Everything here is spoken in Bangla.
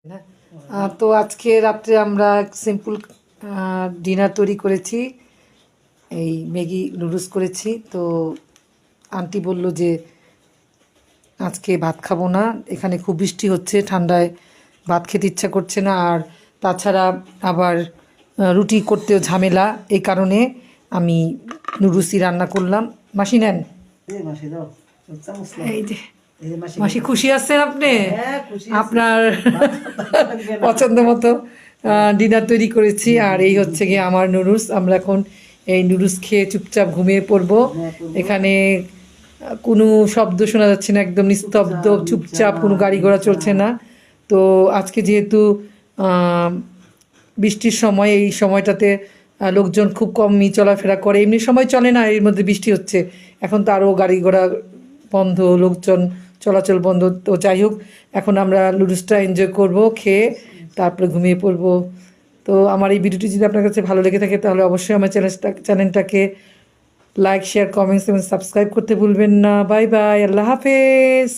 না। তো আজকে রাত্রে আমরা সিম্পল ডিনার তৈরি করেছি, এই ম্যাগি নুডলস করেছি। তো আন্টি বলল যে আজকে ভাত খাবো না, এখানে খুব বৃষ্টি হচ্ছে, ঠান্ডায় ভাত খেতে ইচ্ছা করছে না, আর তাছাড়া আবার রুটি করতেও ঝামেলা, এই কারণে আমি নুডলসই রান্না করলাম। মাসি নেন, এই যে মাসি খুশি আছেন আপনি? আপনার পছন্দ মতো ডিনার তৈরি করেছি, আর এই হচ্ছে গিয়ে আমার নুডলস। আমরা এখন এই নুডলস খেয়ে চুপচাপ ঘুমিয়ে পড়বো। এখানে কোনো শব্দ শোনা যাচ্ছে না, একদম নিস্তব্ধ চুপচাপ, কোনো গাড়ি ঘোড়া চলছে না। তো আজকে যেহেতু বৃষ্টির সময়, এই সময়টাতে লোকজন খুব কমই চলাফেরা করে, এমনি সময় চলে না, এর মধ্যে বৃষ্টি হচ্ছে, এখন তো আরও গাড়ি ঘোড়া বন্ধ, লোকজন চলাচল বন্ধ। তো যাই হোক, এখন আমরা নুডলসটা এনজয় করব, খেয়ে তারপরে ঘুমিয়ে পড়বো। তো আমার এই ভিডিওটি যদি আপনার কাছে ভালো লেগে থাকে তাহলে অবশ্যই আমার চ্যানেলটাকে লাইক, শেয়ার, কমেন্টস এবং সাবস্ক্রাইব করতে ভুলবেন না। বাই বাই, আল্লাহ হাফেজ।